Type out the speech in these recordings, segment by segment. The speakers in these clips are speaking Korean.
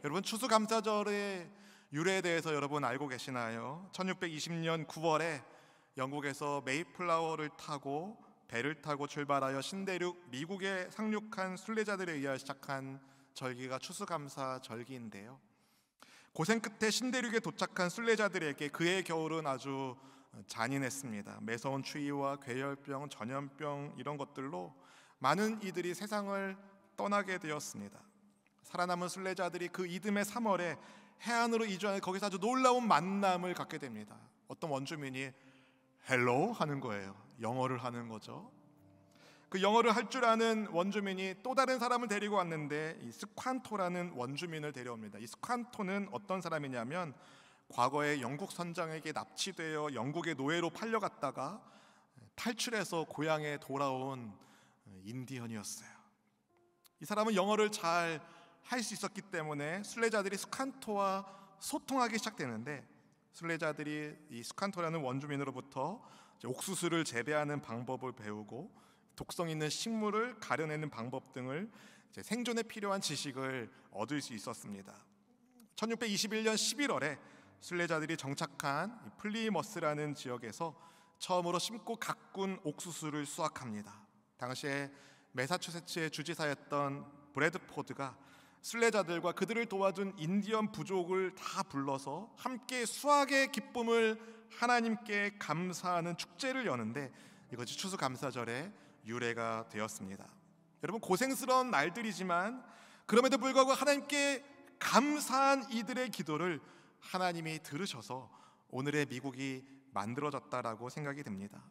여러분, 추수감사절의 유래에 대해서 여러분 알고 계시나요? 1620년 9월에 영국에서 메이플라워를 타고 배를 타고 출발하여 신대륙 미국에 상륙한 순례자들에 의하여 시작한 절기가 추수감사절기인데요, 고생 끝에 신대륙에 도착한 순례자들에게 그해 겨울은 아주 잔인했습니다. 매서운 추위와 괴열병, 전염병 이런 것들로 많은 이들이 세상을 떠나게 되었습니다. 살아남은 순례자들이 그 이듬해 3월에 해안으로 이주하는 거기서 아주 놀라운 만남을 갖게 됩니다. 어떤 원주민이 헬로 하는 거예요. 영어를 하는 거죠. 그 영어를 할 줄 아는 원주민이 또 다른 사람을 데리고 왔는데 이 스칸토라는 원주민을 데려옵니다. 이 스칸토는 어떤 사람이냐면 과거에 영국 선장에게 납치되어 영국의 노예로 팔려갔다가 탈출해서 고향에 돌아온 인디언이었어요. 이 사람은 영어를 잘 할 수 있었기 때문에 순례자들이 스칸토와 소통하기 시작되는데, 순례자들이 이 스칸토라는 원주민으로부터 옥수수를 재배하는 방법을 배우고 독성 있는 식물을 가려내는 방법 등을 생존에 필요한 지식을 얻을 수 있었습니다. 1621년 11월에 순례자들이 정착한 플리머스라는 지역에서 처음으로 심고 가꾼 옥수수를 수확합니다. 당시에 매사추세츠의 주지사였던 브래드포드가 순례자들과 그들을 도와준 인디언 부족을 다 불러서 함께 수확의 기쁨을 하나님께 감사하는 축제를 여는데, 이것이 추수감사절의 유래가 되었습니다. 여러분, 고생스러운 날들이지만 그럼에도 불구하고 하나님께 감사한 이들의 기도를 하나님이 들으셔서 오늘의 미국이 만들어졌다라고 생각이 됩니다.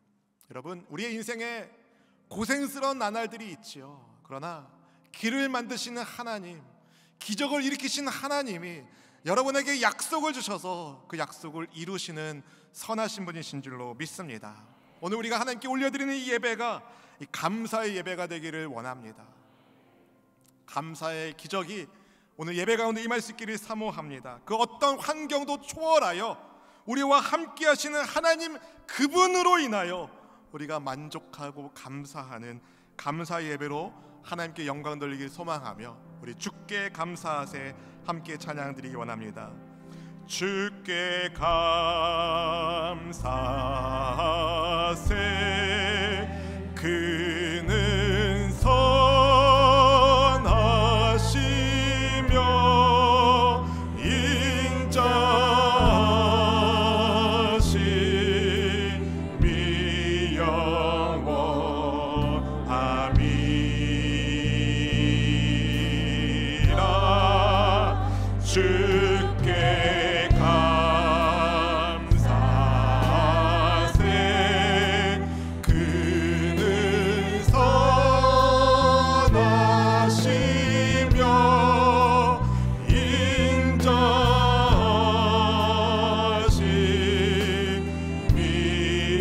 여러분, 우리의 인생에 고생스러운 나날들이 있지요. 그러나 길을 만드시는 하나님, 기적을 일으키시는 하나님이 여러분에게 약속을 주셔서 그 약속을 이루시는 선하신 분이신 줄로 믿습니다. 오늘 우리가 하나님께 올려드리는 이 예배가 이 감사의 예배가 되기를 원합니다. 감사의 기적이 오늘 예배 가운데 임할 수 있기를 사모합니다. 그 어떤 환경도 초월하여 우리와 함께 하시는 하나님 그분으로 인하여 우리가 만족하고 감사하는 감사의 예배로 하나님께 영광 돌리길 소망하며 우리 주께 감사하세 함께 찬양드리기 원합니다. 주께 감사하세 그는 선하시며 인자하심이 영원함이라. 주께 감사하세 그는 선하시며 인자하심이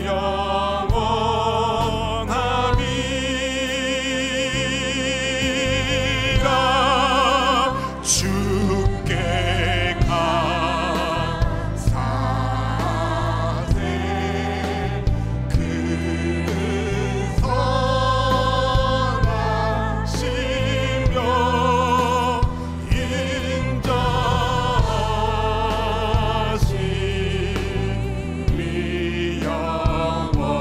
영원함이라. 주께 감사하세 그는 선하시며 인자하심이 영원함이.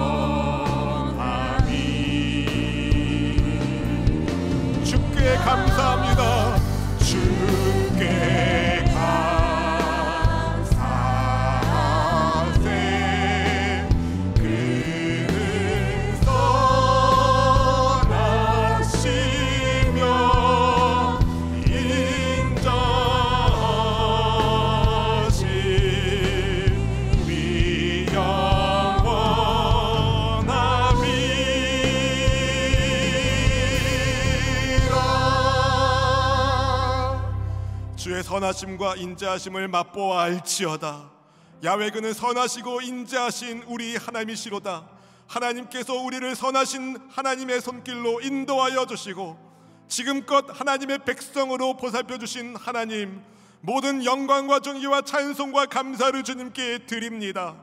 주께 감사합니다. 주께 감사하세 그는 선하시며 인자하심이 영원함이라. 주의 선하심과 인자하심을 맛보아 알지어다. 야훼 그는 선하시고 인자하신 우리 하나님이시로다. 하나님께서 우리를 선하신 하나님의 손길로 인도하여 주시고 지금껏 하나님의 백성으로 보살펴 주신 하나님, 모든 영광과 존귀와 찬송과 감사를 주님께 드립니다.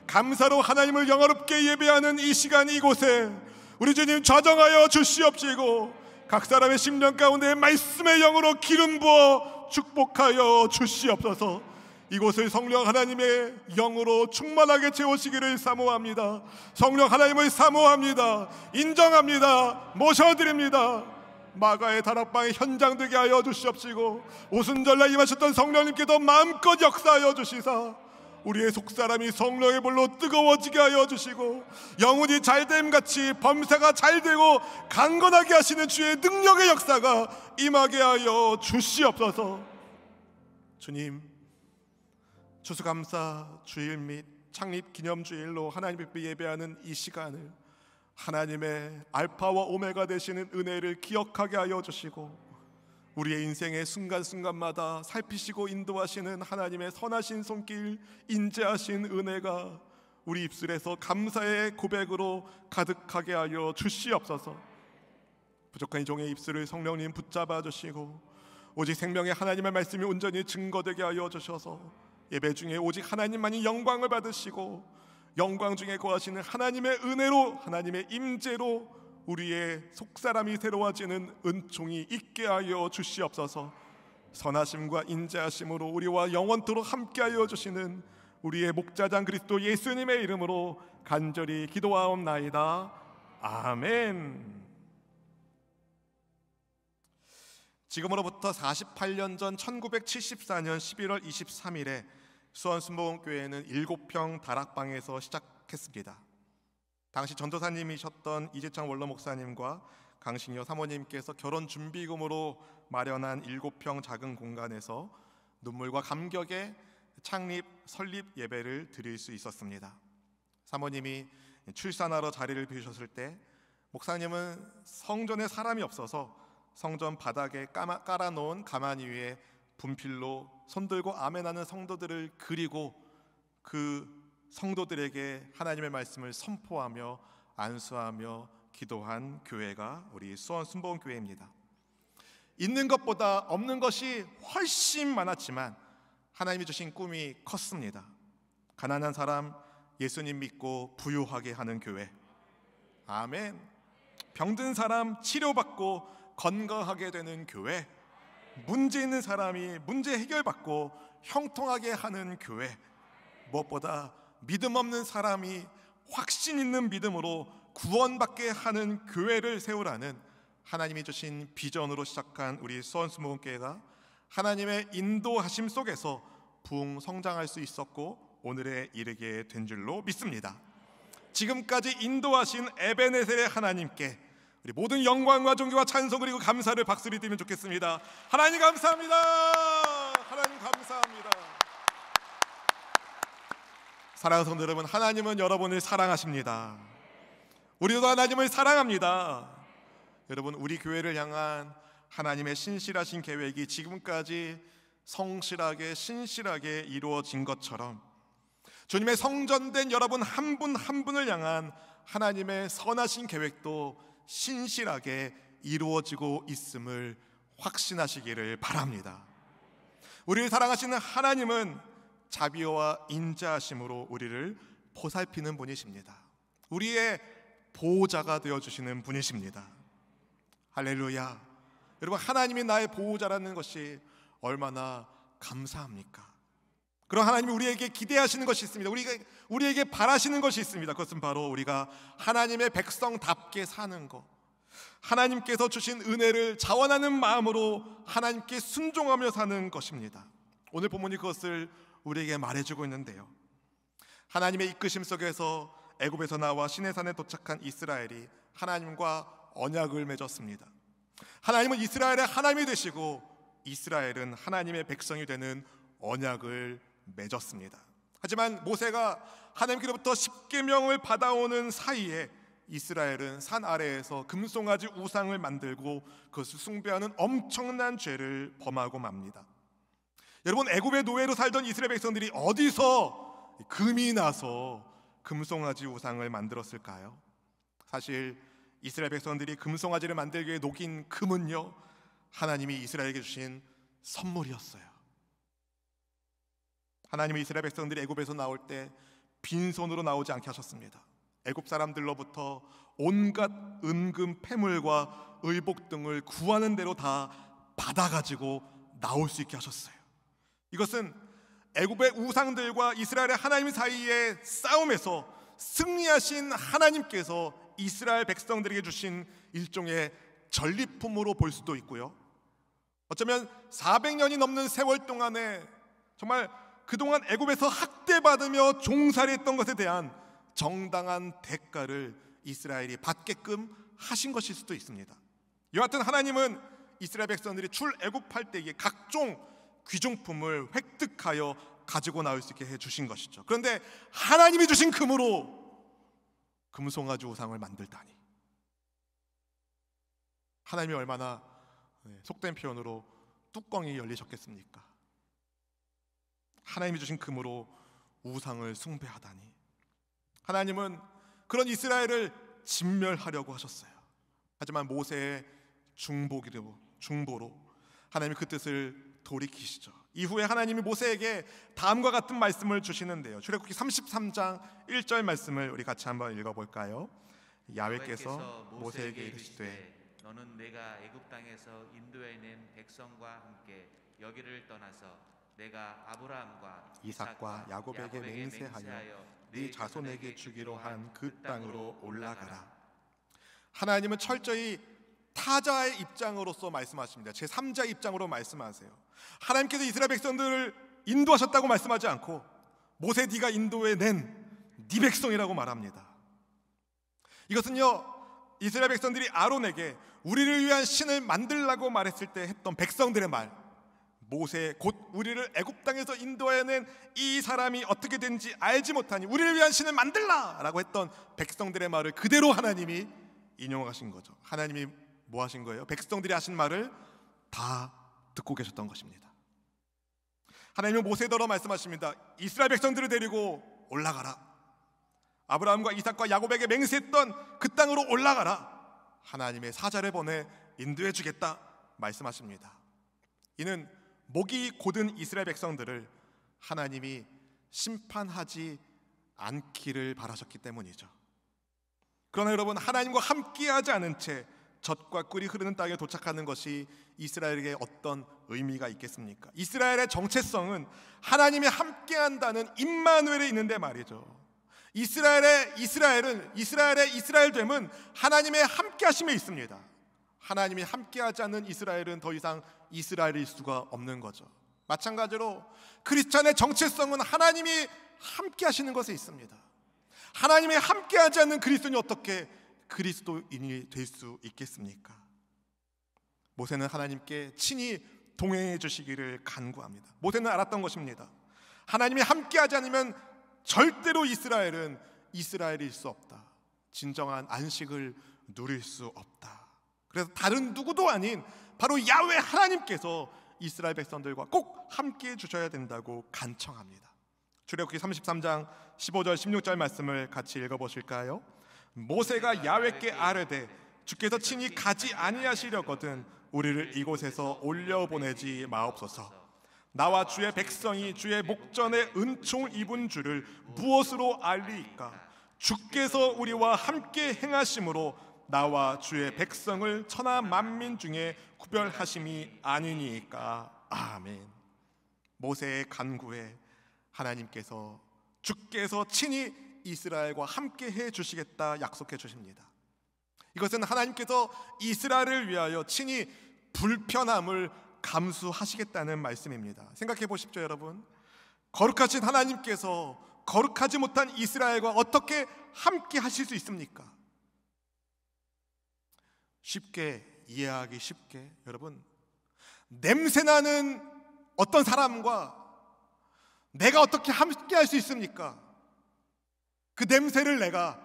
감사로 하나님을 영화롭게 예배하는 이 시간 이곳에 우리 주님 좌정하여 주시옵시고 각 사람의 심령 가운데 말씀의 영으로 기름 부어 축복하여 주시옵소서. 이곳을 성령 하나님의 영으로 충만하게 채우시기를 사모합니다. 성령 하나님을 사모합니다. 인정합니다. 모셔드립니다. 마가의 다락방의 현장 되게 하여 주시옵시고, 오순절날 임하셨던 성령님께도 마음껏 역사하여 주시사 우리의 속사람이 성령의 불로 뜨거워지게 하여 주시고, 영혼이 잘됨같이 범사가 잘되고 강건하게 하시는 주의 능력의 역사가 임하게 하여 주시옵소서. 주님, 추수감사 주일 및 창립기념주일로 하나님 앞에 예배하는 이 시간을 하나님의 알파와 오메가 되시는 은혜를 기억하게 하여 주시고, 우리의 인생의 순간순간마다 살피시고 인도하시는 하나님의 선하신 손길, 인자하신 은혜가 우리 입술에서 감사의 고백으로 가득하게 하여 주시옵소서. 부족한 이 종의 입술을 성령님 붙잡아 주시고, 오직 생명의 하나님의 말씀이 온전히 증거되게 하여 주셔서 예배 중에 오직 하나님만이 영광을 받으시고, 영광 중에 거하시는 하나님의 은혜로, 하나님의 임재로 우리의 속사람이 새로워지는 은총이 있게 하여 주시옵소서. 선하심과 인자하심으로 우리와 영원토록 함께하여 주시는 우리의 목자장 그리스도 예수님의 이름으로 간절히 기도하옵나이다. 아멘. 지금으로부터 48년 전 1974년 11월 23일에 수원순복음교회는 7평 다락방에서 시작했습니다. 당시 전도사님이셨던 이재창 원로 목사님과 강신여 사모님께서 결혼 준비금으로 마련한 7평 작은 공간에서 눈물과 감격의 창립 설립 예배를 드릴 수 있었습니다. 사모님이 출산하러 자리를 비우셨을 때 목사님은 성전에 사람이 없어서 성전 바닥에 깔아놓은 가마니 위에 분필로 손들고 아멘하는 성도들을 그리고 그 성도들에게 하나님의 말씀을 선포하며 안수하며 기도한 교회가 우리 수원 순복음교회입니다. 있는 것보다 없는 것이 훨씬 많았지만 하나님이 주신 꿈이 컸습니다. 가난한 사람 예수님 믿고 부유하게 하는 교회. 아멘. 병든 사람 치료받고 건강하게 되는 교회. 문제 있는 사람이 문제 해결받고 형통하게 하는 교회. 무엇보다 믿음 없는 사람이 확신 있는 믿음으로 구원받게 하는 교회를 세우라는 하나님이 주신 비전으로 시작한 우리 수원순복음교회가 하나님의 인도하심 속에서 부흥 성장할 수 있었고 오늘에 이르게 된 줄로 믿습니다. 지금까지 인도하신 에베네셀의 하나님께 우리 모든 영광과 존귀와 찬송 그리고 감사를 박수를 드리면 좋겠습니다. 하나님 감사합니다. 하나님 감사합니다. 사랑하는 성도 여러분, 하나님은 여러분을 사랑하십니다. 우리도 하나님을 사랑합니다. 여러분, 우리 교회를 향한 하나님의 신실하신 계획이 지금까지 성실하게 신실하게 이루어진 것처럼 주님의 성전된 여러분 한 분 한 분을 향한 하나님의 선하신 계획도 신실하게 이루어지고 있음을 확신하시기를 바랍니다. 우리를 사랑하시는 하나님은 자비와 인자하심으로 우리를 보살피는 분이십니다. 우리의 보호자가 되어주시는 분이십니다. 할렐루야. 여러분, 하나님이 나의 보호자라는 것이 얼마나 감사합니까? 그럼 하나님이 우리에게 기대하시는 것이 있습니다. 우리에게 바라시는 것이 있습니다. 그것은 바로 우리가 하나님의 백성답게 사는 것, 하나님께서 주신 은혜를 자원하는 마음으로 하나님께 순종하며 사는 것입니다. 오늘 본문이 그것을 우리에게 말해주고 있는데요, 하나님의 이끄심 속에서 애굽에서 나와 시내산에 도착한 이스라엘이 하나님과 언약을 맺었습니다. 하나님은 이스라엘의 하나님이 되시고 이스라엘은 하나님의 백성이 되는 언약을 맺었습니다. 하지만 모세가 하나님께로부터 십계명을 받아오는 사이에 이스라엘은 산 아래에서 금송아지 우상을 만들고 그것을 숭배하는 엄청난 죄를 범하고 맙니다. 여러분, 애굽의 노예로 살던 이스라엘 백성들이 어디서 금이 나서 금송아지 우상을 만들었을까요? 사실 이스라엘 백성들이 금송아지를 만들기 위해 녹인 금은요, 하나님이 이스라엘에게 주신 선물이었어요. 하나님이 이스라엘 백성들이 애굽에서 나올 때 빈손으로 나오지 않게 하셨습니다. 애굽 사람들로부터 온갖 은금, 패물과 의복 등을 구하는 대로 다 받아가지고 나올 수 있게 하셨어요. 이것은 애굽의 우상들과 이스라엘의 하나님 사이의 싸움에서 승리하신 하나님께서 이스라엘 백성들에게 주신 일종의 전리품으로 볼 수도 있고요, 어쩌면 400년이 넘는 세월 동안에 정말 그동안 애굽에서 학대받으며 종살이했던 것에 대한 정당한 대가를 이스라엘이 받게끔 하신 것일 수도 있습니다. 여하튼 하나님은 이스라엘 백성들이 출애굽할 때에 각종 귀중품을 획득하여 가지고 나올 수 있게 해주신 것이죠. 그런데 하나님이 주신 금으로 금송아지 우상을 만들다니, 하나님이 얼마나 속된 표현으로 뚜껑이 열리셨겠습니까? 하나님이 주신 금으로 우상을 숭배하다니. 하나님은 그런 이스라엘을 진멸하려고 하셨어요. 하지만 모세의 중보로 하나님이 그 뜻을 돌이키시죠. 이후에 하나님이 모세에게 다음과 같은 말씀을 주시는데요, 출애굽기 33장 1절 말씀을 우리 같이 한번 읽어볼까요? 야훼께서 모세에게 이르시되 너는 내가 애굽 땅에서 인도해 낸 백성과 함께 여기를 떠나서 내가 아브라함과 이삭과 야곱에게 맹세하여 네 자손에게 주기로 한 그 땅으로 올라가라. 하나님은 철저히 타자의 입장으로서 말씀하십니다. 제3자 입장으로 말씀하세요. 하나님께서 이스라엘 백성들을 인도하셨다고 말씀하지 않고 모세 네가 인도해낸 네 백성이라고 말합니다. 이것은요, 이스라엘 백성들이 아론에게 우리를 위한 신을 만들라고 말했을 때 했던 백성들의 말, 모세 곧 우리를 애굽 땅에서 인도해낸 이 사람이 어떻게 된지 알지 못하니 우리를 위한 신을 만들라 라고 했던 백성들의 말을 그대로 하나님이 인용하신 거죠. 하나님이 뭐 하신 거예요? 백성들이 하신 말을 다 듣고 계셨던 것입니다. 하나님은 모세더러 말씀하십니다. 이스라엘 백성들을 데리고 올라가라. 아브라함과 이삭과 야곱에게 맹세했던 그 땅으로 올라가라. 하나님의 사자를 보내 인도해 주겠다 말씀하십니다. 이는 목이 곧은 이스라엘 백성들을 하나님이 심판하지 않기를 바라셨기 때문이죠. 그러나 여러분, 하나님과 함께하지 않은 채 젖과 꿀이 흐르는 땅에 도착하는 것이 이스라엘에게 어떤 의미가 있겠습니까? 이스라엘의 정체성은 하나님이 함께한다는 임마누엘에 있는데 말이죠. 이스라엘의 이스라엘됨은 하나님의 함께하심에 있습니다. 하나님이 함께하지 않는 이스라엘은 더 이상 이스라엘일 수가 없는 거죠. 마찬가지로 크리스찬의 정체성은 하나님이 함께하시는 것에 있습니다. 하나님이 함께하지 않는 그리스도인이 어떻게 그리스도인이 될 수 있겠습니까? 모세는 하나님께 친히 동행해 주시기를 간구합니다. 모세는 알았던 것입니다. 하나님이 함께하지 않으면 절대로 이스라엘은 이스라엘일 수 없다. 진정한 안식을 누릴 수 없다. 그래서 다른 누구도 아닌 바로 야훼 하나님께서 이스라엘 백성들과 꼭 함께해 주셔야 된다고 간청합니다. 출애굽기 33장 15절 16절 말씀을 같이 읽어보실까요? 모세가 야훼께 아뢰되 주께서 친히 가지 아니하시려거든 우리를 이곳에서 올려보내지 마옵소서. 나와 주의 백성이 주의 목전에 은총을 입은 줄을 무엇으로 알리이까? 주께서 우리와 함께 행하심으로 나와 주의 백성을 천하 만민 중에 구별하심이 아니니까. 아멘. 모세의 간구에 하나님께서 주께서 친히 이스라엘과 함께 해 주시겠다 약속해 주십니다. 이것은 하나님께서 이스라엘을 위하여 친히 불편함을 감수하시겠다는 말씀입니다. 생각해 보십시오, 여러분. 거룩하신 하나님께서 거룩하지 못한 이스라엘과 어떻게 함께 하실 수 있습니까? 쉽게 이해하기 쉽게, 여러분, 냄새나는 어떤 사람과 내가 어떻게 함께 할 수 있습니까? 그 냄새를 내가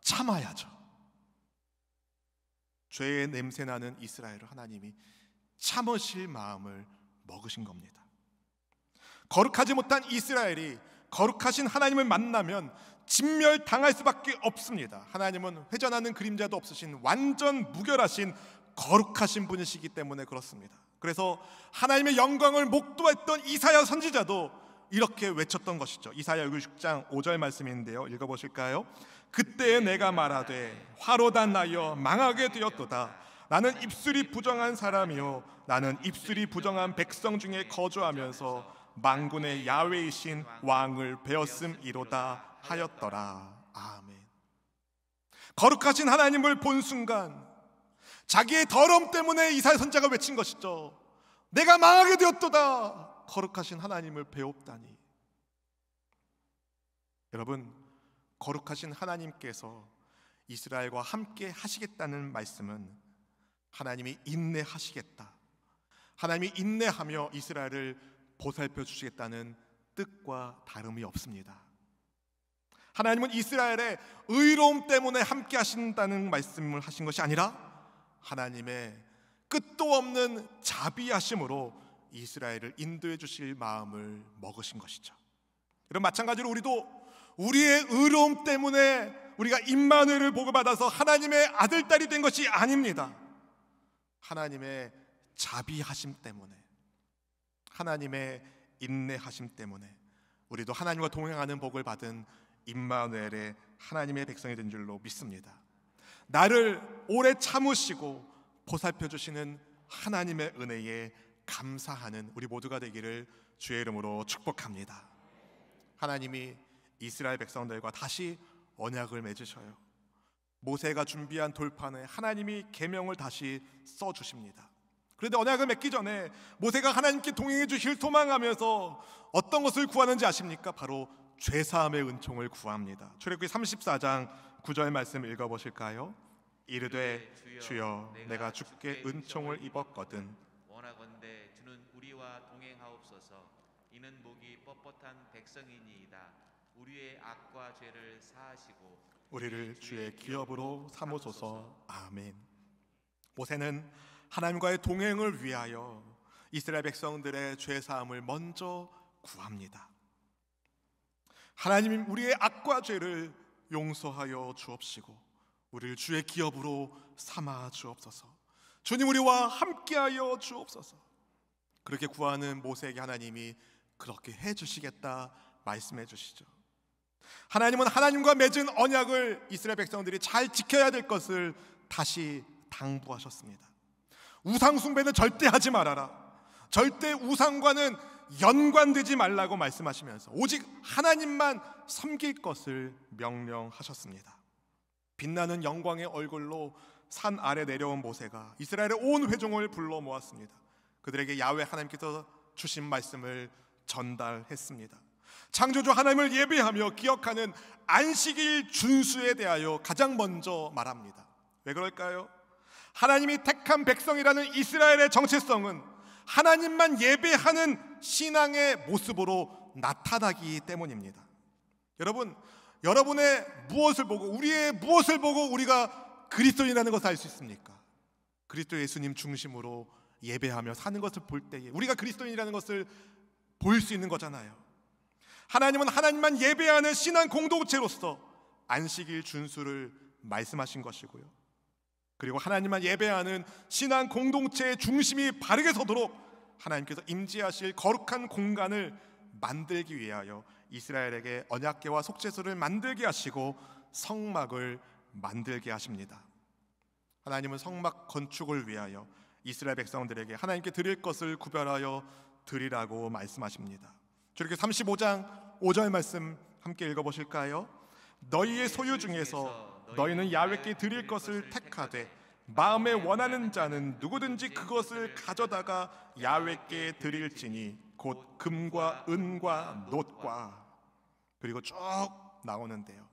참아야죠. 죄의 냄새나는 이스라엘을 하나님이 참으실 마음을 먹으신 겁니다. 거룩하지 못한 이스라엘이 거룩하신 하나님을 만나면 진멸당할 수밖에 없습니다. 하나님은 회전하는 그림자도 없으신 완전 무결하신 거룩하신 분이시기 때문에 그렇습니다. 그래서 하나님의 영광을 목도했던 이사야 선지자도 이렇게 외쳤던 것이죠. 이사야 66장 5절 말씀인데요, 읽어보실까요? 그때에 내가 말하되 화로 다 나여 망하게 되었도다. 나는 입술이 부정한 사람이요 나는 입술이 부정한 백성 중에 거주하면서 만군의 야훼이신 왕을 배웠음이로다 하였더라. 아멘. 거룩하신 하나님을 본 순간 자기의 더러움 때문에 이사야 선지자가 외친 것이죠. 내가 망하게 되었도다. 거룩하신 하나님을 배웠다니. 여러분, 거룩하신 하나님께서 이스라엘과 함께 하시겠다는 말씀은 하나님이 인내하시겠다, 하나님이 인내하며 이스라엘을 보살펴 주시겠다는 뜻과 다름이 없습니다. 하나님은 이스라엘의 의로움 때문에 함께 하신다는 말씀을 하신 것이 아니라 하나님의 끝도 없는 자비하심으로 이스라엘을 인도해 주실 마음을 먹으신 것이죠. 이런 마찬가지로 우리도 우리의 의로움 때문에 우리가 임마누엘을 복음받아서 하나님의 아들, 딸이 된 것이 아닙니다. 하나님의 자비하심 때문에, 하나님의 인내하심 때문에 우리도 하나님과 동행하는 복을 받은 임마누엘의 하나님의 백성이 된 줄로 믿습니다. 나를 오래 참으시고 보살펴 주시는 하나님의 은혜에 감사하는 우리 모두가 되기를 주의 이름으로 축복합니다. 하나님이 이스라엘 백성들과 다시 언약을 맺으셔요. 모세가 준비한 돌판에 하나님이 계명을 다시 써주십니다. 그런데 언약을 맺기 전에 모세가 하나님께 동행해 주실 소망하면서 어떤 것을 구하는지 아십니까? 바로 죄사함의 은총을 구합니다. 출애굽기 34장 9절 말씀 읽어보실까요? 이르되 주여 내가 주께 은총을 입었거든 원하건대 주는 우리와 동행하옵소서. 이는 목이 뻣뻣한 백성이니이다. 우리의 악과 죄를 사하시고 우리를 주의 기업으로 삼으소서. 아멘. 모세는 하나님과의 동행을 위하여 이스라엘 백성들의 죄사함을 먼저 구합니다. 하나님, 우리의 악과 죄를 용서하여 주옵시고 우리를 주의 기업으로 삼아 주옵소서. 주님, 우리와 함께하여 주옵소서. 그렇게 구하는 모세에게 하나님이 그렇게 해주시겠다 말씀해 주시죠. 하나님은 하나님과 맺은 언약을 이스라엘 백성들이 잘 지켜야 될 것을 다시 당부하셨습니다. 우상 숭배는 절대 하지 말아라, 절대 우상과는 연관되지 말라고 말씀하시면서 오직 하나님만 섬길 것을 명령하셨습니다. 빛나는 영광의 얼굴로 산 아래 내려온 모세가 이스라엘의 온 회중을 불러 모았습니다. 그들에게 야훼 하나님께서 주신 말씀을 전달했습니다. 창조주 하나님을 예배하며 기억하는 안식일 준수에 대하여 가장 먼저 말합니다. 왜 그럴까요? 하나님이 택한 백성이라는 이스라엘의 정체성은 하나님만 예배하는 신앙의 모습으로 나타나기 때문입니다. 여러분, 여러분의 무엇을 보고, 우리의 무엇을 보고 우리가 그리스도인이라는 것을 알 수 있습니까? 그리스도 예수님 중심으로 예배하며 사는 것을 볼 때에 우리가 그리스도인이라는 것을 볼 수 있는 거잖아요. 하나님은 하나님만 예배하는 신앙 공동체로서 안식일 준수를 말씀하신 것이고요, 그리고 하나님만 예배하는 신앙 공동체의 중심이 바르게 서도록 하나님께서 임재하실 거룩한 공간을 만들기 위하여 이스라엘에게 언약궤와 속죄소를 만들게 하시고 성막을 만들게 하십니다. 하나님은 성막 건축을 위하여 이스라엘 백성들에게 하나님께 드릴 것을 구별하여 드리라고 말씀하십니다. 저렇게 35장 5절 말씀 함께 읽어보실까요? 너희의 소유 중에서 너희는 야훼께 드릴 것을 택하되 마음에 원하는 자는 누구든지 그것을 가져다가 야훼께 드릴지니 곧 금과 은과 놋과. 그리고 쭉 나오는데요,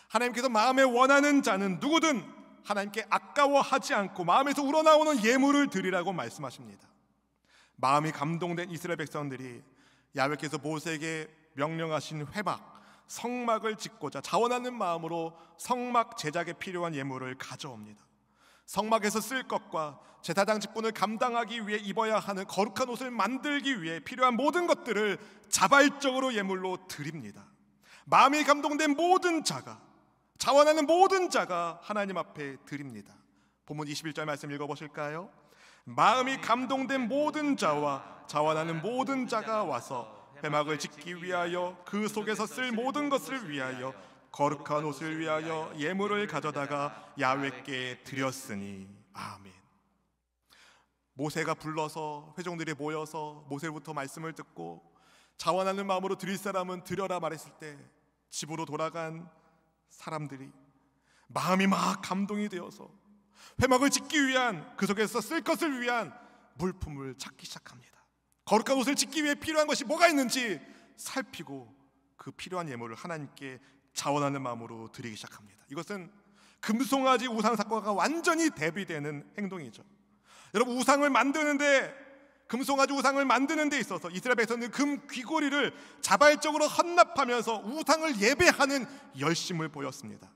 하나님께서 마음에 원하는 자는 누구든 하나님께 아까워하지 않고 마음에서 우러나오는 예물을 드리라고 말씀하십니다. 마음이 감동된 이스라엘 백성들이 야훼께서 모세에게 명령하신 회막, 성막을 짓고자 자원하는 마음으로 성막 제작에 필요한 예물을 가져옵니다. 성막에서 쓸 것과 제사장 직분을 감당하기 위해 입어야 하는 거룩한 옷을 만들기 위해 필요한 모든 것들을 자발적으로 예물로 드립니다. 마음이 감동된 모든 자가, 자원하는 모든 자가 하나님 앞에 드립니다. 본문 21절 말씀 읽어보실까요? 마음이 감동된 모든 자와 자원하는 모든 자가 와서 회막을 짓기 위하여 그 속에서 쓸 모든 것을 위하여 거룩한 옷을 위하여 예물을 가져다가 야훼께 드렸으니. 아멘. 모세가 불러서 회종들이 모여서 모세부터 말씀을 듣고 자원하는 마음으로 드릴 사람은 드려라 말했을 때 집으로 돌아간 사람들이 마음이 막 감동이 되어서 회막을 짓기 위한, 그 속에서 쓸 것을 위한 물품을 찾기 시작합니다. 거룩한 옷을 짓기 위해 필요한 것이 뭐가 있는지 살피고 그 필요한 예물을 하나님께 자원하는 마음으로 드리기 시작합니다. 이것은 금송아지 우상 사건과 완전히 대비되는 행동이죠. 여러분, 우상을 만드는데, 금송아지 우상을 만드는 데 있어서 이스라엘 백성들은 금 귀고리를 자발적으로 헌납하면서 우상을 예배하는 열심을 보였습니다.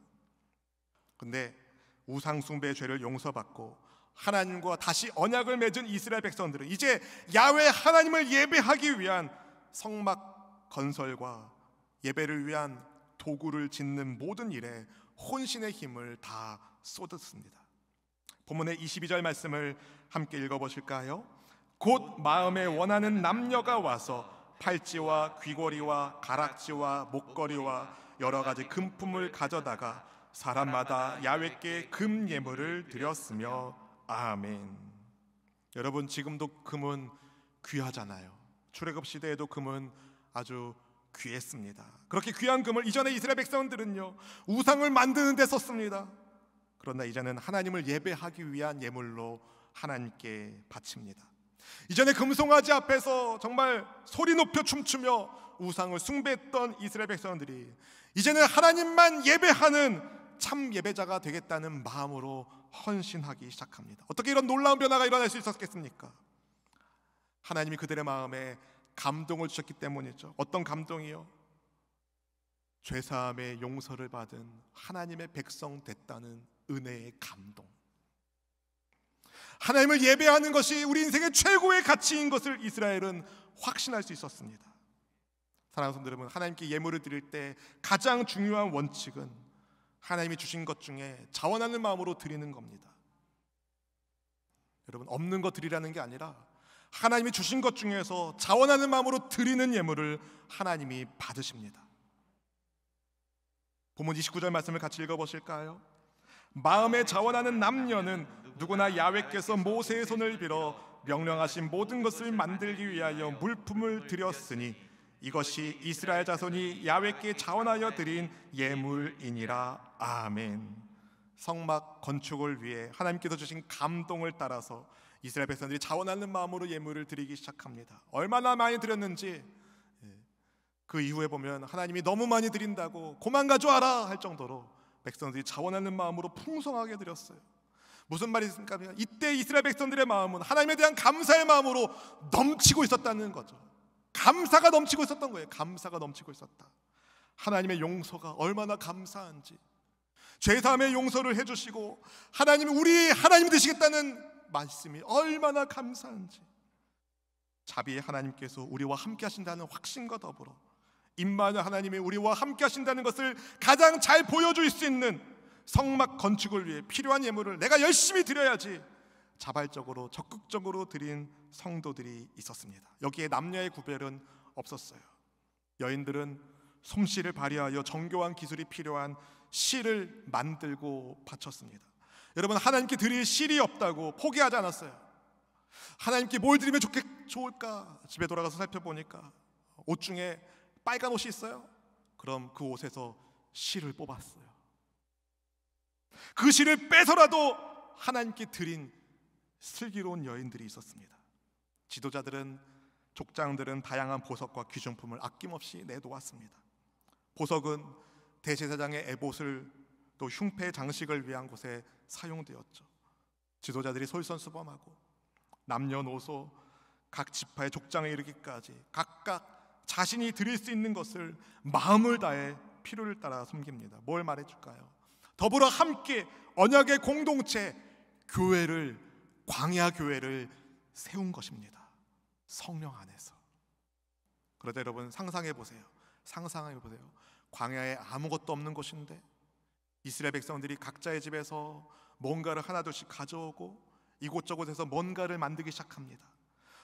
근데 우상 숭배의 죄를 용서받고 하나님과 다시 언약을 맺은 이스라엘 백성들은 이제 야훼 하나님을 예배하기 위한 성막 건설과 예배를 위한 도구를 짓는 모든 일에 혼신의 힘을 다 쏟았습니다. 본문의 22절 말씀을 함께 읽어보실까요? 곧 마음에 원하는 남녀가 와서 팔찌와 귀고리와 가락지와 목걸이와 여러 가지 금품을 가져다가 사람마다 야훼께 금 예물을 드렸으며 아멘. 여러분, 지금도 금은 귀하잖아요. 출애굽 시대에도 금은 아주 귀했습니다. 그렇게 귀한 금을 이전에 이스라엘 백성들은요 우상을 만드는 데 썼습니다. 그러나 이제는 하나님을 예배하기 위한 예물로 하나님께 바칩니다. 이전에 금송아지 앞에서 정말 소리 높여 춤추며 우상을 숭배했던 이스라엘 백성들이 이제는 하나님만 예배하는 참 예배자가 되겠다는 마음으로 헌신하기 시작합니다. 어떻게 이런 놀라운 변화가 일어날 수 있었겠습니까? 하나님이 그들의 마음에 감동을 주셨기 때문이죠. 어떤 감동이요? 죄사함의 용서를 받은 하나님의 백성 됐다는 은혜의 감동. 하나님을 예배하는 것이 우리 인생의 최고의 가치인 것을 이스라엘은 확신할 수 있었습니다. 사랑하는 성도 여러분, 하나님께 예물을 드릴 때 가장 중요한 원칙은 하나님이 주신 것 중에 자원하는 마음으로 드리는 겁니다. 여러분, 없는 거 드리라는 게 아니라 하나님이 주신 것 중에서 자원하는 마음으로 드리는 예물을 하나님이 받으십니다. 본문 29절 말씀을 같이 읽어보실까요? 마음에 자원하는 남녀는 누구나 야훼께서 모세의 손을 빌어 명령하신 모든 것을 만들기 위하여 물품을 드렸으니 이것이 이스라엘 자손이 야훼께 자원하여 드린 예물이니라. 아멘. 성막 건축을 위해 하나님께서 주신 감동을 따라서 이스라엘 백성들이 자원하는 마음으로 예물을 드리기 시작합니다. 얼마나 많이 드렸는지 그 이후에 보면 하나님이 너무 많이 드린다고 고만 가져와라 할 정도로 백성들이 자원하는 마음으로 풍성하게 드렸어요. 무슨 말입니까? 이때 이스라엘 백성들의 마음은 하나님에 대한 감사의 마음으로 넘치고 있었다는 거죠. 감사가 넘치고 있었던 거예요. 감사가 넘치고 있었다. 하나님의 용서가 얼마나 감사한지, 죄사함의 용서를 해주시고 하나님이 우리 하나님 되시겠다는 말씀이 얼마나 감사한지, 자비의 하나님께서 우리와 함께 하신다는 확신과 더불어 임마누엘 하나님이 우리와 함께 하신다는 것을 가장 잘 보여줄 수 있는 성막 건축을 위해 필요한 예물을 내가 열심히 드려야지 자발적으로 적극적으로 드린 성도들이 있었습니다. 여기에 남녀의 구별은 없었어요. 여인들은 솜씨를 발휘하여 정교한 기술이 필요한 실을 만들고 바쳤습니다. 여러분, 하나님께 드릴 실이 없다고 포기하지 않았어요. 하나님께 뭘 드리면 좋을까? 집에 돌아가서 살펴보니까 옷 중에 빨간 옷이 있어요. 그럼 그 옷에서 실을 뽑았어요. 그 실을 빼서라도 하나님께 드린 슬기로운 여인들이 있었습니다. 지도자들은, 족장들은 다양한 보석과 귀중품을 아낌없이 내놓았습니다. 보석은 대제사장의 에봇을 또 흉패 장식을 위한 곳에 사용되었죠. 지도자들이 솔선수범하고 남녀노소 각 지파의 족장에 이르기까지 각각 자신이 드릴 수 있는 것을 마음을 다해 필요를 따라 섬깁니다. 뭘 말해줄까요? 더불어 함께 언약의 공동체 교회를, 광야 교회를 세운 것입니다. 성령 안에서. 그러다 여러분 상상해 보세요. 광야에 아무것도 없는 곳인데 이스라엘 백성들이 각자의 집에서 뭔가를 하나둘씩 가져오고 이곳저곳에서 뭔가를 만들기 시작합니다.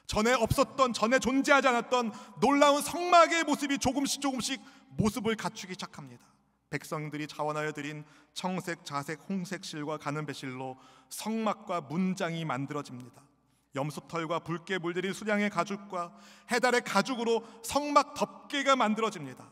전에 없었던, 전에 존재하지 않았던 놀라운 성막의 모습이 조금씩 모습을 갖추기 시작합니다. 백성들이 자원하여 드린 청색, 자색, 홍색 실과 가는 배실로 성막과 문장이 만들어집니다. 염소털과 붉게 물들인 수량의 가죽과 해달의 가죽으로 성막 덮개가 만들어집니다.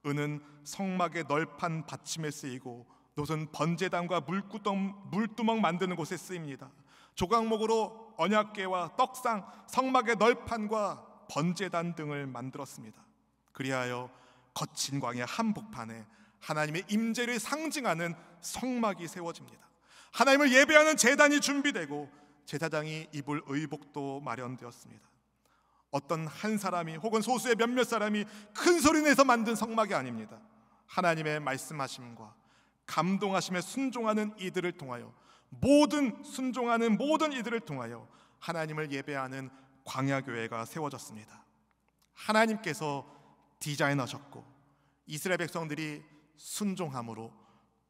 은은 성막의 널판 받침에 쓰이고 놋은 번제단과 물두멍 만드는 곳에 쓰입니다. 조각목으로 언약궤와 떡상, 성막의 널판과 번제단 등을 만들었습니다. 그리하여 거친 광야 한복판에 하나님의 임재를 상징하는 성막이 세워집니다. 하나님을 예배하는 제단이 준비되고 제사장이 입을 의복도 마련되었습니다. 어떤 한 사람이 혹은 소수의 몇몇 사람이 큰 소리 내서 만든 성막이 아닙니다. 하나님의 말씀하심과 감동하심에 순종하는 이들을 통하여, 순종하는 모든 이들을 통하여 하나님을 예배하는 광야교회가 세워졌습니다. 하나님께서 디자인하셨고 이스라엘 백성들이 순종함으로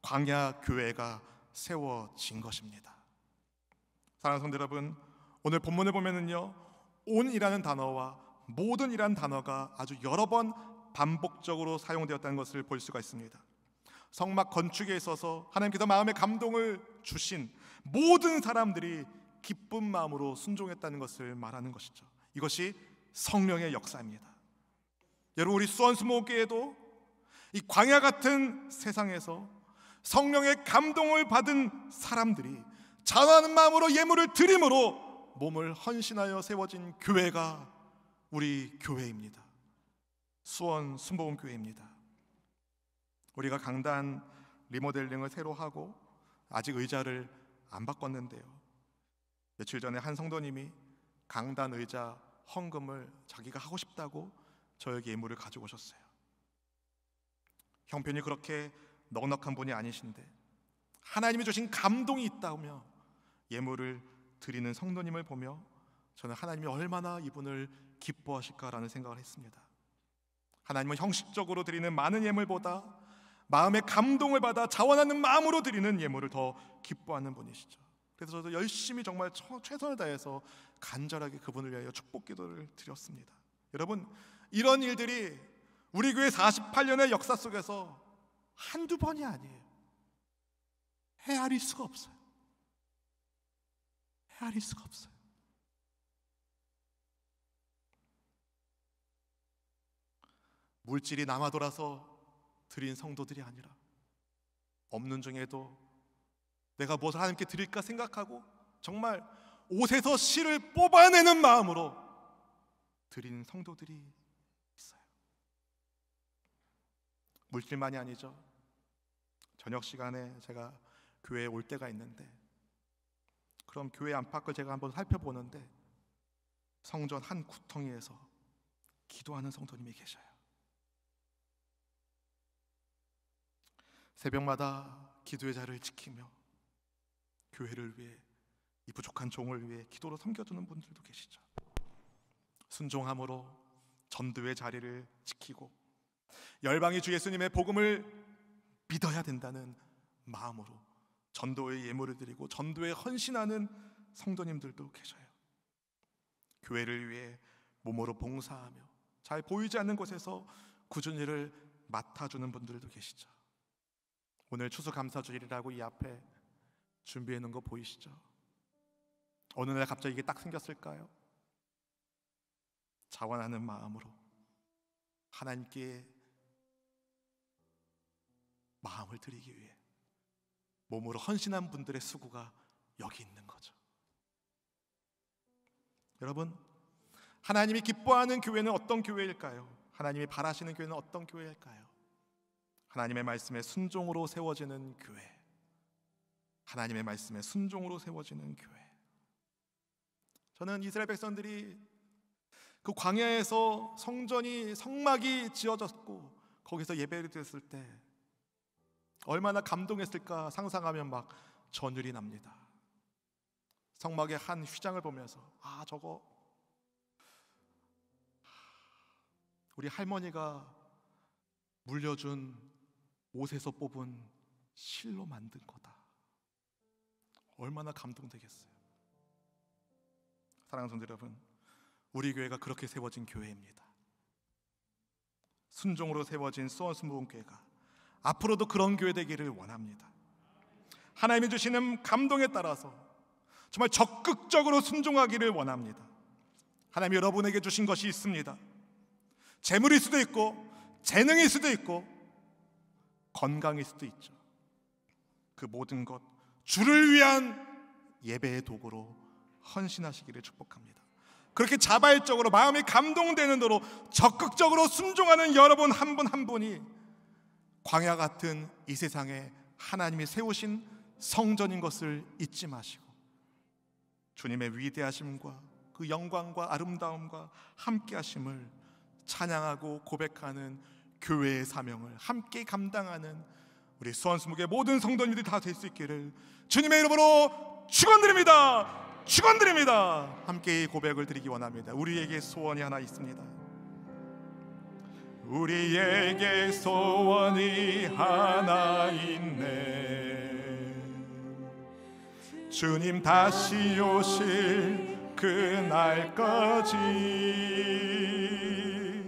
광야교회가 세워진 것입니다. 사랑하는 성도 여러분, 오늘 본문을 보면은요, 온이라는 단어와 모든이라는 단어가 아주 여러 번 반복적으로 사용되었다는 것을 볼 수가 있습니다. 성막 건축에 있어서 하나님께서 마음의 감동을 주신 모든 사람들이 기쁜 마음으로 순종했다는 것을 말하는 것이죠. 이것이 성령의 역사입니다. 여러분, 우리 수원수목교회도 이 광야 같은 세상에서 성령의 감동을 받은 사람들이 자원하는 마음으로 예물을 드림으로 몸을 헌신하여 세워진 교회가 우리 교회입니다. 수원 순복음교회입니다. 우리가 강단 리모델링을 새로 하고 아직 의자를 안 바꿨는데요, 며칠 전에 한 성도님이 강단 의자 헌금을 자기가 하고 싶다고 저에게 예물을 가지고 오셨어요. 형편이 그렇게 넉넉한 분이 아니신데 하나님이 주신 감동이 있다며 예물을 드리는 성도님을 보며 저는 하나님이 얼마나 이분을 기뻐하실까라는 생각을 했습니다. 하나님은 형식적으로 드리는 많은 예물보다 마음의 감동을 받아 자원하는 마음으로 드리는 예물을 더 기뻐하는 분이시죠. 그래서 저도 열심히 정말 최선을 다해서 간절하게 그분을 위하여 축복 기도를 드렸습니다. 여러분, 이런 일들이 우리 교회 48년의 역사 속에서 한두 번이 아니에요. 헤아릴 수가 없어요. 헤아릴 수가 없어요. 물질이 남아 돌아서 드린 성도들이 아니라 없는 중에도 내가 무엇을 하나님께 드릴까 생각하고 정말 옷에서 실을 뽑아내는 마음으로 드리는 성도들이 있어요. 물질만이 아니죠. 저녁 시간에 제가 교회에 올 때가 있는데, 그럼 교회 안팎을 제가 한번 살펴보는데 성전 한 구덩이에서 기도하는 성도님이 계셔요. 새벽마다 기도의 자리를 지키며 교회를 위해, 이 부족한 종을 위해 기도로 섬겨주는 분들도 계시죠. 순종함으로 전도의 자리를 지키고 열방이 주 예수님의 복음을 믿어야 된다는 마음으로 전도의 예물을 드리고 전도에 헌신하는 성도님들도 계셔요. 교회를 위해 몸으로 봉사하며 잘 보이지 않는 곳에서 굳은 일을 맡아주는 분들도 계시죠. 오늘 추수감사주일이라고 이 앞에 준비해 놓은 거 보이시죠? 어느 날 갑자기 이게 딱 생겼을까요? 자원하는 마음으로 하나님께 마음을 드리기 위해 몸으로 헌신한 분들의 수고가 여기 있는 거죠. 여러분, 하나님이 기뻐하는 교회는 어떤 교회일까요? 하나님이 바라시는 교회는 어떤 교회일까요? 하나님의 말씀에 순종으로 세워지는 교회, 하나님의 말씀에 순종으로 세워지는 교회. 저는 이스라엘 백성들이 그 광야에서 성막이 지어졌고 거기서 예배를 드렸을 때 얼마나 감동했을까 상상하면 막 전율이 납니다. 성막의 한 휘장을 보면서 저거 우리 할머니가 물려준 옷에서 뽑은 실로 만든 거다. 얼마나 감동되겠어요. 사랑하는 성도 여러분, 우리 교회가 그렇게 세워진 교회입니다. 순종으로 세워진 수원순복음교회가 앞으로도 그런 교회 되기를 원합니다. 하나님이 주시는 감동에 따라서 정말 적극적으로 순종하기를 원합니다. 하나님 여러분에게 주신 것이 있습니다. 재물일 수도 있고 재능일 수도 있고 건강일 수도 있죠. 그 모든 것 주를 위한 예배의 도구로 헌신하시기를 축복합니다. 그렇게 자발적으로 마음이 감동되는 대로 적극적으로 순종하는 여러분 한 분 한 분이 광야 같은 이 세상에 하나님이 세우신 성전인 것을 잊지 마시고 주님의 위대하심과 그 영광과 아름다움과 함께하심을 찬양하고 고백하는 교회의 사명을 함께 감당하는 우리 수원수목의 모든 성도님들이 다 될 수 있기를 주님의 이름으로 축원드립니다. 축원드립니다. 함께 이 고백을 드리기 원합니다. 우리에게 소원이 하나 있습니다. 우리에게 소원이 하나 있네. 주님 다시 오실 그날까지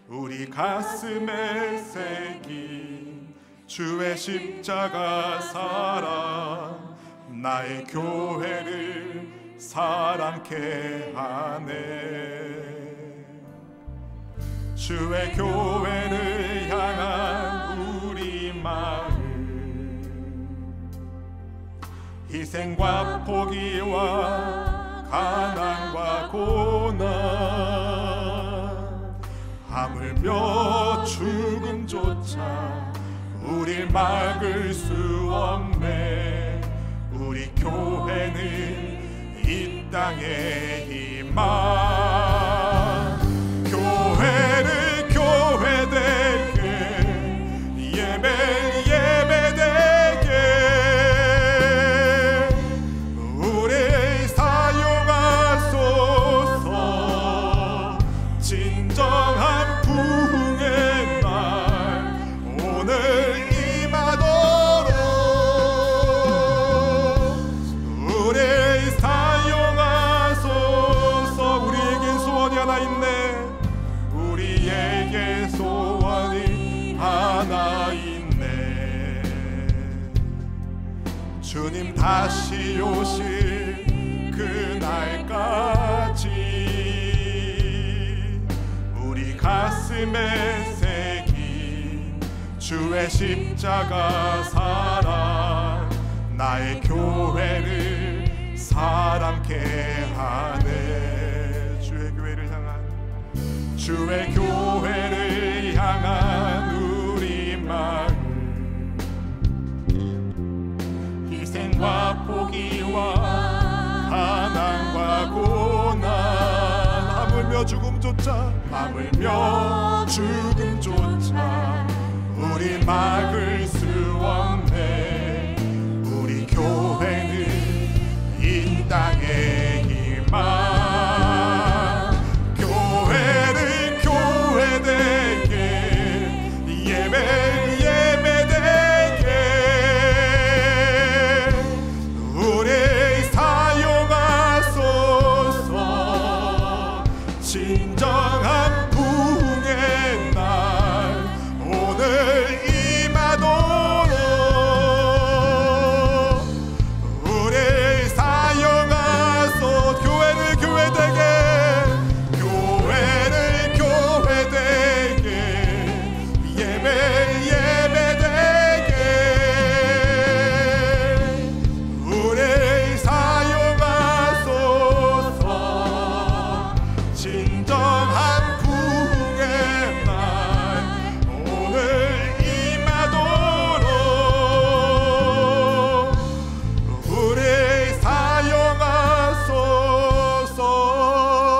우리 가슴에 새긴 주의 십자가 사랑 나의 교회를 사랑케 하네. 주의 교회를 향한 우리 마음 희생과 포기와 가난과 고난 하물며 죽음조차 우릴 막을 수 없네. 우리 교회는 이 땅의 희망 교회를 교회되게 예배되게 우리 사용하소서. 진정한 부흥의 날 오늘 임하도록 우리 사용하소서. 우리에게 소원이 하나 있네. 우리에게 소원이 하나 있네. 주님 다시 오실 그날까지 우리 가슴에 새긴 주의 십자가 사랑 나의 교회를 사랑케 하네. 주의 교회를 향한 주의 교회를 향한 우리 마음 희생과 포기와 가난과 고난 하물며 죽음조차 우리 막을 수 없네. 우리 교회는 이 땅의 희망 교회를 교회되게 예배되게 우리 사용하소서. 진정한 부흥의 날 오늘 임하도록 우리 사용하소서. 교회를 교회되게 예배되게 우리 사용하소서. 진정한 부흥의 날 오늘 임하도록 우리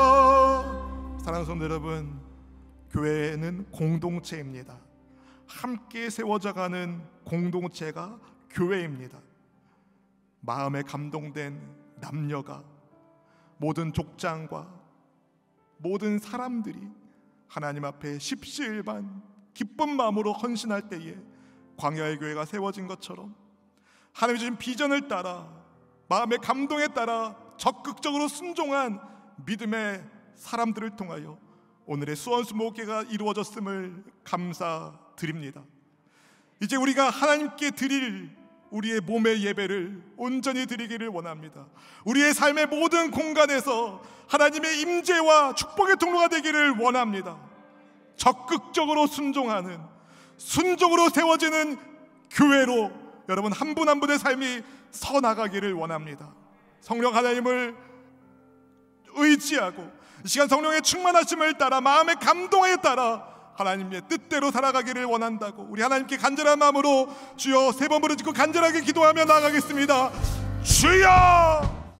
사용하소서. 사랑하는 성도 여러분, 교회는 공동체입니다. 함께 세워져가는 공동체가 교회입니다. 마음에 감동된 남녀가 모든 족장과 모든 사람들이 하나님 앞에 십시일반 기쁜 마음으로 헌신할 때에 광야의 교회가 세워진 것처럼 하나님이 주신 비전을 따라 마음의 감동에 따라 적극적으로 순종한 믿음의 사람들을 통하여 오늘의 수원수목회가 이루어졌음을 감사드립니다. 이제 우리가 하나님께 드릴 우리의 몸의 예배를 온전히 드리기를 원합니다. 우리의 삶의 모든 공간에서 하나님의 임재와 축복의 통로가 되기를 원합니다. 적극적으로 순종으로 세워지는 교회로 여러분 한 분 한 분의 삶이 서 나가기를 원합니다. 성령 하나님을 의지하고 이 시간 성령의 충만하심을 따라 마음의 감동에 따라 하나님의 뜻대로 살아가기를 원한다고 우리 하나님께 간절한 마음으로 주여 세 번 부르짖고 간절하게 기도하며 나아가겠습니다. 주여!